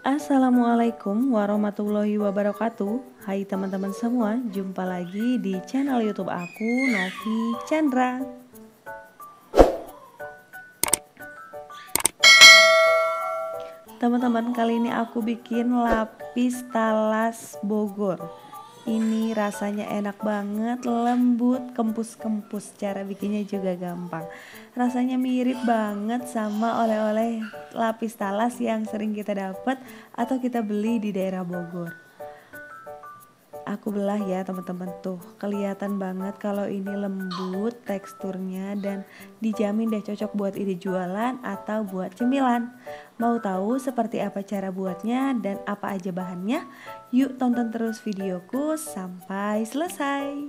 Assalamualaikum warahmatullahi wabarakatuh. Hai teman-teman semua, jumpa lagi di channel YouTube aku, Novi Chandra. Teman-teman, kali ini aku bikin lapis talas Bogor. Ini rasanya enak banget, lembut, kempus-kempus. Cara bikinnya juga gampang. Rasanya mirip banget sama oleh-oleh lapis talas yang sering kita dapat atau kita beli di daerah Bogor. Aku belah ya teman-teman, tuh kelihatan banget kalau ini lembut teksturnya dan dijamin deh cocok buat ide jualan atau buat cemilan. Mau tahu seperti apa cara buatnya dan apa aja bahannya? Yuk tonton terus videoku sampai selesai.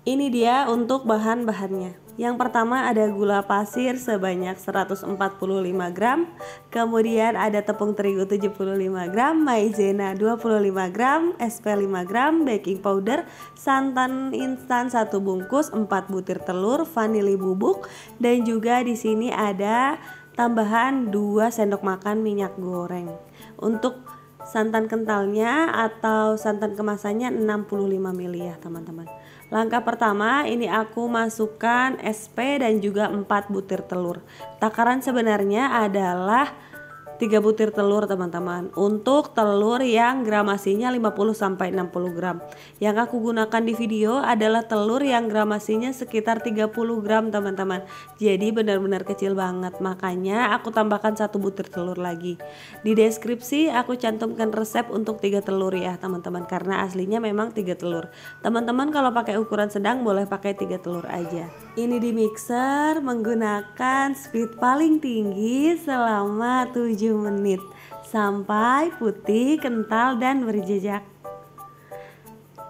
Ini dia untuk bahan-bahannya. Yang pertama ada gula pasir sebanyak 145 gram, kemudian ada tepung terigu 75 gram, maizena 25 gram, SP 5 gram, baking powder, santan instan 1 bungkus, 4 butir telur, vanili bubuk, dan juga di sini ada tambahan 2 sendok makan minyak goreng. Untuk santan kentalnya atau santan kemasannya 65 ml ya teman-teman. Langkah pertama ini aku masukkan SP dan juga 4 butir telur. Takaran sebenarnya adalah 3 butir telur teman-teman. Untuk telur yang gramasinya 50-60 gram. Yang aku gunakan di video adalah telur yang gramasinya sekitar 30 gram teman-teman. Jadi benar-benar kecil banget. Makanya aku tambahkan 1 butir telur lagi. Di deskripsi aku cantumkan resep untuk 3 telur ya teman-teman. Karena aslinya memang 3 telur. Teman-teman kalau pakai ukuran sedang boleh pakai 3 telur aja. Ini di mixer menggunakan speed paling tinggi selama 7 menit sampai putih, kental, dan berjejak.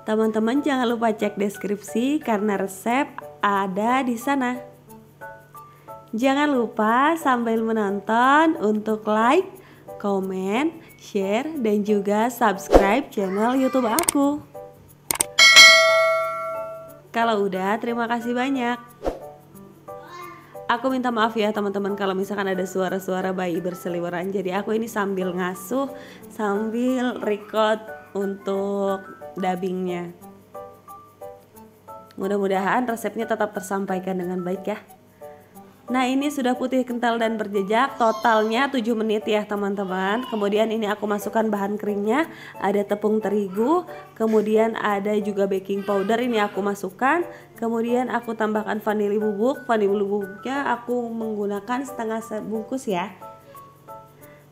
Teman-teman jangan lupa cek deskripsi karena resep ada di sana. Jangan lupa sambil menonton untuk like, komen, share, dan juga subscribe channel YouTube aku. Kalau udah, terima kasih banyak. Aku minta maaf ya teman-teman kalau misalkan ada suara-suara bayi berseliweran. Jadi aku ini sambil ngasuh, sambil record untuk dubbingnya. Mudah-mudahan resepnya tetap tersampaikan dengan baik ya. Nah ini sudah putih, kental, dan berjejak. Totalnya 7 menit ya teman-teman. Kemudian ini aku masukkan bahan keringnya. Ada tepung terigu, kemudian ada juga baking powder, ini aku masukkan. Kemudian aku tambahkan vanili bubuk. Vanili bubuknya aku menggunakan setengah bungkus ya.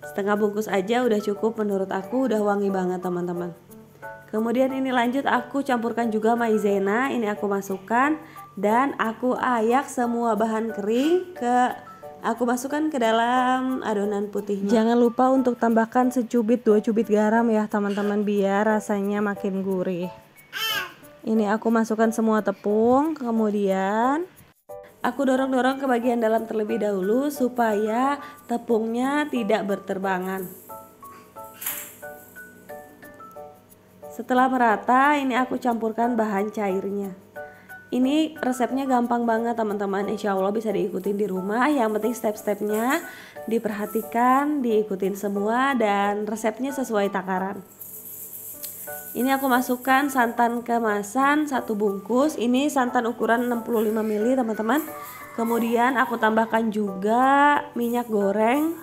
Setengah bungkus aja udah cukup menurut aku, udah wangi banget teman-teman. Kemudian ini lanjut aku campurkan juga maizena, ini aku masukkan. Dan aku ayak semua bahan kering aku masukkan ke dalam adonan putihnya. Jangan lupa untuk tambahkan secubit 2 cubit garam ya teman-teman biar rasanya makin gurih. Ini aku masukkan semua tepung, kemudian aku dorong-dorong ke bagian dalam terlebih dahulu supaya tepungnya tidak berterbangan. Setelah merata, ini aku campurkan bahan cairnya. Ini resepnya gampang banget teman-teman, insya Allah bisa diikutin di rumah. Yang penting step-stepnya diperhatikan, diikutin semua, dan resepnya sesuai takaran. Ini aku masukkan santan kemasan 1 bungkus. Ini santan ukuran 65 ml teman-teman. Kemudian aku tambahkan juga minyak goreng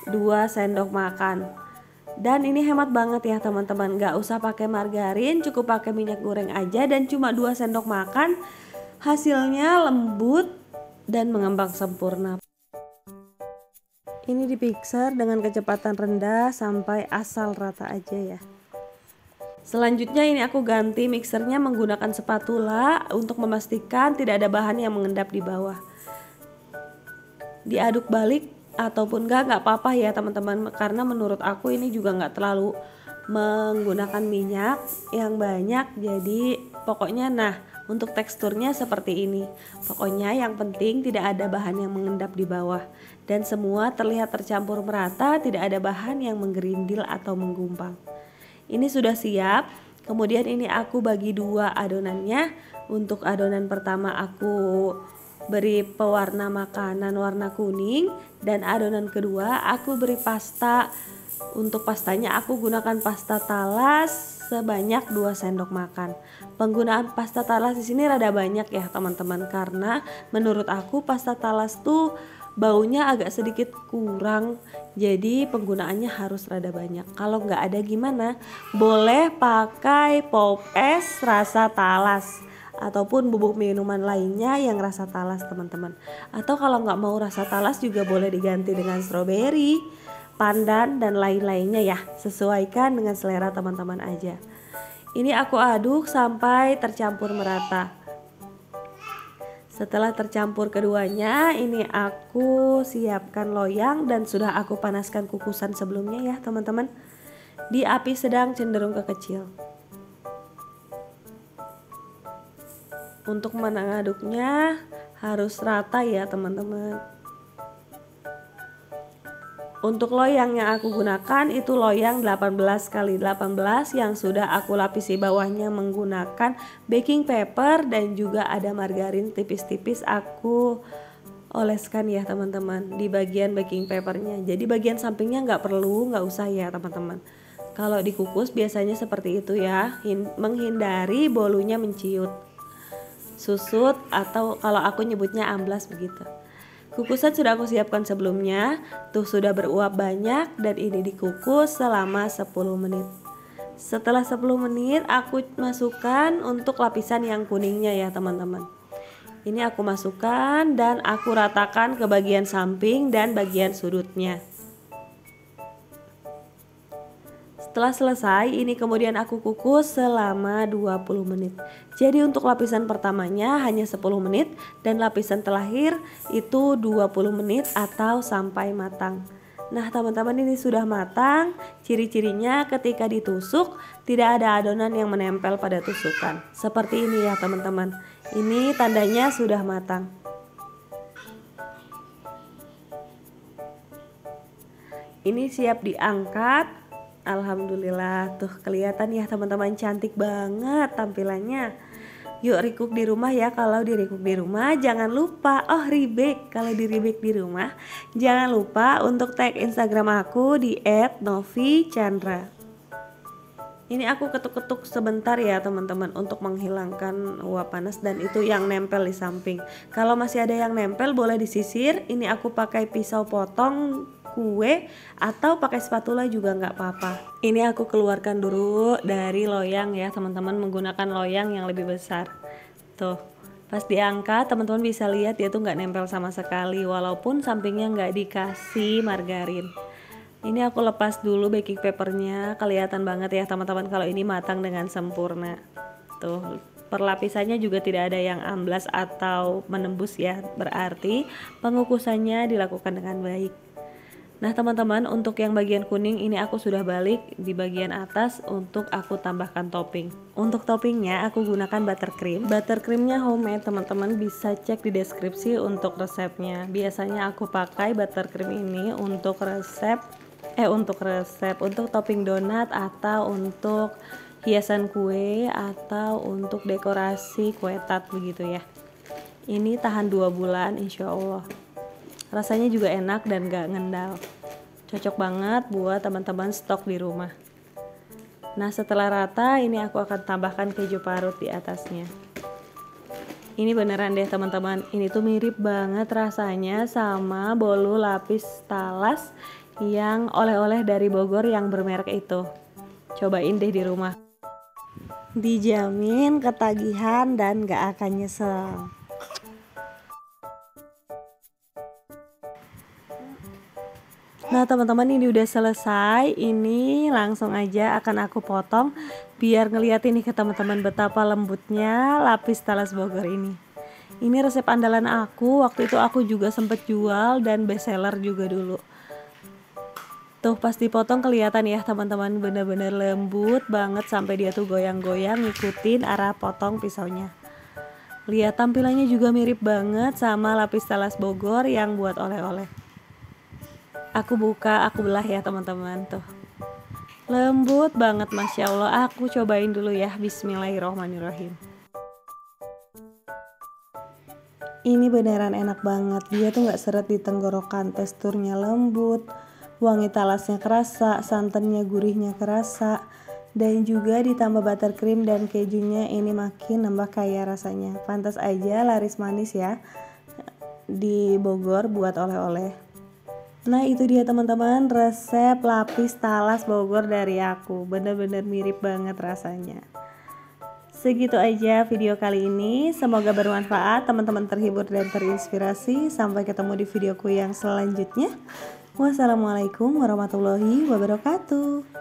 2 sendok makan. Dan ini hemat banget ya teman-teman, gak usah pakai margarin, cukup pakai minyak goreng aja dan cuma 2 sendok makan. Hasilnya lembut dan mengembang sempurna. Ini di mixer dengan kecepatan rendah sampai asal rata aja ya. Selanjutnya ini aku ganti mixernya menggunakan spatula untuk memastikan tidak ada bahan yang mengendap di bawah. Diaduk balik ataupun nggak apa-apa ya teman-teman, karena menurut aku ini juga nggak terlalu menggunakan minyak yang banyak. Jadi pokoknya nah untuk teksturnya seperti ini. Pokoknya yang penting tidak ada bahan yang mengendap di bawah dan semua terlihat tercampur merata, tidak ada bahan yang menggerindil atau menggumpal. Ini sudah siap. Kemudian ini aku bagi dua adonannya. Untuk adonan pertama aku beri pewarna makanan warna kuning, dan adonan kedua aku beri pasta. Untuk pastanya aku gunakan pasta talas sebanyak 2 sendok makan. Penggunaan pasta talas di sini rada banyak ya teman-teman, karena menurut aku pasta talas tuh baunya agak sedikit kurang, jadi penggunaannya harus rada banyak. Kalau nggak ada gimana, boleh pakai pop es rasa talas ataupun bubuk minuman lainnya yang rasa talas teman-teman. Atau kalau nggak mau rasa talas juga boleh diganti dengan stroberi, pandan dan lain-lainnya ya, sesuaikan dengan selera teman-teman aja. Ini aku aduk sampai tercampur merata. Setelah tercampur keduanya, ini aku siapkan loyang dan sudah aku panaskan kukusan sebelumnya ya teman-teman. Di api sedang cenderung ke kecil. Untuk mengaduknya harus rata ya teman-teman. Untuk loyang yang aku gunakan itu loyang 18x18 yang sudah aku lapisi bawahnya menggunakan baking paper dan juga ada margarin tipis-tipis aku oleskan ya teman-teman di bagian baking papernya. Jadi bagian sampingnya nggak usah ya teman-teman. Kalau dikukus biasanya seperti itu ya, menghindari bolunya menciut, susut, atau kalau aku nyebutnya amblas begitu. Kukusan sudah aku siapkan sebelumnya, tuh sudah beruap banyak dan ini dikukus selama 10 menit. Setelah 10 menit aku masukkan untuk lapisan yang kuningnya ya teman-teman. Ini aku masukkan dan aku ratakan ke bagian samping dan bagian sudutnya. Setelah selesai, ini kemudian aku kukus selama 20 menit. Jadi untuk lapisan pertamanya hanya 10 menit dan lapisan terakhir itu 20 menit atau sampai matang. Nah teman-teman, ini sudah matang. Ciri-cirinya ketika ditusuk tidak ada adonan yang menempel pada tusukan. Seperti ini ya teman-teman. Ini tandanya sudah matang. Ini siap diangkat. Alhamdulillah, tuh kelihatan ya teman-teman, cantik banget tampilannya. Yuk recook di rumah ya. Kalau di recook di rumah jangan lupa, rebake. Kalau di rebake di rumah jangan lupa untuk tag Instagram aku di @novichandra. Ini aku ketuk-ketuk sebentar ya teman-teman untuk menghilangkan uap panas dan itu yang nempel di samping. Kalau masih ada yang nempel boleh disisir. Ini aku pakai pisau potong kue atau pakai spatula juga nggak apa-apa. Ini aku keluarkan dulu dari loyang ya teman-teman, menggunakan loyang yang lebih besar. Tuh pas diangkat teman-teman bisa lihat dia tuh nggak nempel sama sekali walaupun sampingnya nggak dikasih margarin. Ini aku lepas dulu baking papernya, kelihatan banget ya teman-teman kalau ini matang dengan sempurna. Tuh perlapisannya juga tidak ada yang amblas atau menembus ya, berarti pengukusannya dilakukan dengan baik. Nah teman-teman, untuk yang bagian kuning ini aku sudah balik di bagian atas untuk aku tambahkan topping. Untuk toppingnya aku gunakan buttercream. Buttercreamnya homemade teman-teman, bisa cek di deskripsi untuk resepnya. Biasanya aku pakai buttercream ini untuk untuk topping donat atau untuk hiasan kue atau untuk dekorasi kue tart begitu ya. Ini tahan 2 bulan insya Allah. Rasanya juga enak dan gak ngendal. Cocok banget buat teman-teman stok di rumah. Nah setelah rata ini aku akan tambahkan keju parut di atasnya. Ini beneran deh teman-teman, ini tuh mirip banget rasanya sama bolu lapis talas yang oleh-oleh dari Bogor yang bermerek itu. Cobain deh di rumah. Dijamin ketagihan dan gak akan nyesel. Nah teman-teman, ini udah selesai. Ini langsung aja akan aku potong biar ngeliatin nih ke teman-teman betapa lembutnya lapis talas Bogor ini. Ini resep andalan aku, waktu itu aku juga sempet jual dan best seller juga dulu. Tuh pas dipotong kelihatan ya teman-teman, bener-bener lembut banget sampai dia tuh goyang-goyang ngikutin arah potong pisaunya. Lihat tampilannya juga mirip banget sama lapis talas Bogor yang buat oleh-oleh. Aku buka, aku belah ya teman-teman tuh. Lembut banget, Masya Allah. Aku cobain dulu ya, bismillahirrohmanirrohim. Ini beneran enak banget, dia tuh gak seret di tenggorokan, teksturnya lembut, wangi talasnya kerasa, santannya gurihnya kerasa, dan juga ditambah buttercream dan kejunya, ini makin nambah kaya rasanya. Pantas aja laris manis ya di Bogor buat oleh-oleh. Nah itu dia teman-teman, resep lapis talas Bogor dari aku, bener-bener mirip banget rasanya. Segitu aja video kali ini, semoga bermanfaat, teman-teman terhibur dan terinspirasi. Sampai ketemu di videoku yang selanjutnya. Wassalamualaikum warahmatullahi wabarakatuh.